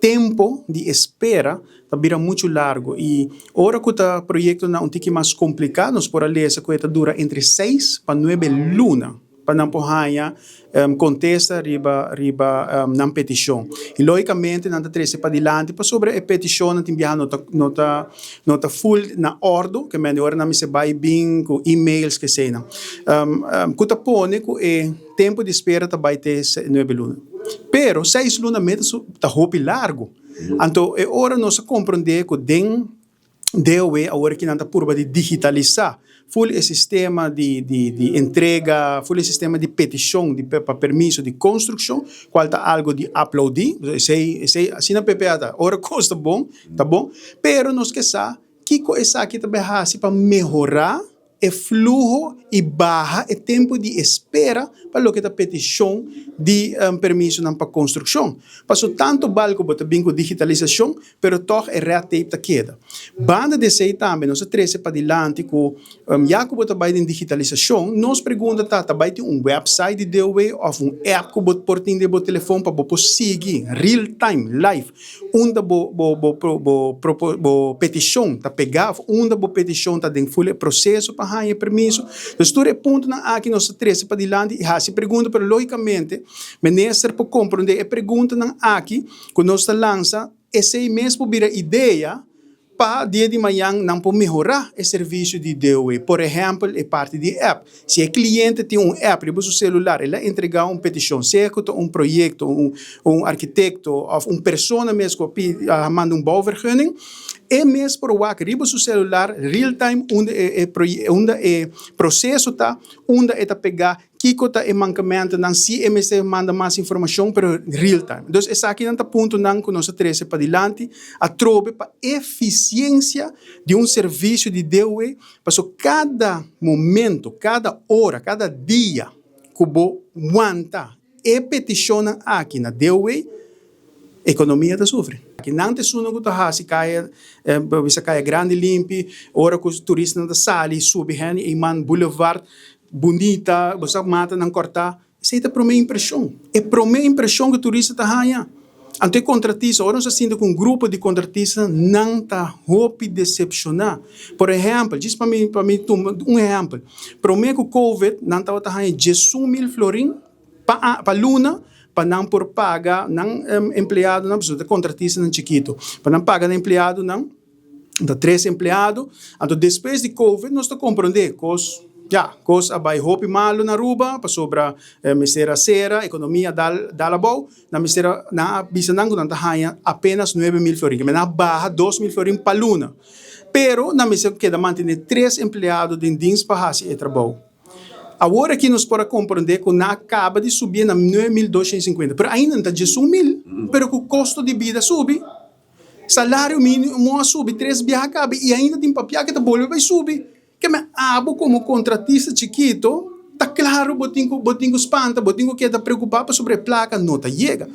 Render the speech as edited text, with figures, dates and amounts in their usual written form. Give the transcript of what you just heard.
tempo de espera vira muito largo. E ora que o projeto é um pouco mais complicado, nós por ali essa coisa dura entre 6 para 9 lunas para não porranha contesta riba na petição. E logicamente não trece para diante para sobre a petição não enviar nota full na ordem que me ora não se vai bem com e-mails que sei não. Kuta pone que é tempo de espera vai ter 9 lunas. Pero 6 lunas mesmo tá roupa largo. Então é hora nós compreender que DOE agora que não está por de digitalizar full o sistema de entrega, full o sistema de petição, para permisso de construção, qual está algo de upload, assim na PPA tá, ora custa bom, tá bom, pero nós que sa, que coisa aqui também para melhorar o fluxo e barra o tempo de espera para o que a petição de permisso para construção. Passou tanto balco para bem com digitalização, pero toch é red tape ta queda. Banda de sei também, nós trece para diante com já que bota vai em digitalização, nós pergunta tá vai ter website de DOE ou app que bota portinho de bot telefone para bot seguir real time live, onde bo petição tá pegar, onde bo petição tá dentro full processo para ganhar permisso. Então, tudo é ponto na aqui nós trece para diante e se pergunta, pero logicamente, minister para compreender a pergunta na aqui que nós lança essa mesmo vira ideia para dia de manhã não para melhorar o serviço de DOE. Por exemplo, é parte de app. Se o cliente tem app no seu celular, ele entregar uma petição, seja projeto, arquiteto, ou pessoa mesmo que manda bouwvergunning, é mesmo para o arriba seu celular, real time, onde é processo está, onde é pegar que é mancamento, não se MSC manda mais informação, pero real time. Então, esse aqui não está ponto não que nós treze para diante, a trobe para eficiência de serviço de DOE, para cada momento, cada hora, cada dia, que vou aguentar e peticiona aqui na DOE, a economia está sofrendo. Que não te suno que tá se caia grande limpe, ora que os turistas não sali subi e man boulevard bonita, você mata não cortar, isso é para minha impressão. É para minha impressão que o turista tá ganha. Ante contratista, ora nós assim com grupo de contratistas não tá roupa decepcionar. Por exemplo, diz para mim exemplo. Para mim que o COVID não tá ganhando 18.000 florin para luna para não por paga não empregado não precisa contratista não chiquito para não pagar empregado não da 3 empregados então depois de COVID nós estamos compreender coisa vai roupa malo na rua para sobra misera cera economia dá bom na misera na bisa não tá ganha apenas 9.000 florin que na barra 2.000 florin para luna pero na misera queda manter 3 empregados de dienst para fazer trabalho. Agora que nós podemos compreender que não acaba de subir na 9.250, mas ainda está 18.000, mas o custo de vida sube, salário mínimo sube, 3 viagens acaba e ainda tem papel que vai subir. Que me abo como contratista chiquito, está claro, botinho espanta, botinho que está preocupado sobre a placa, não está chega.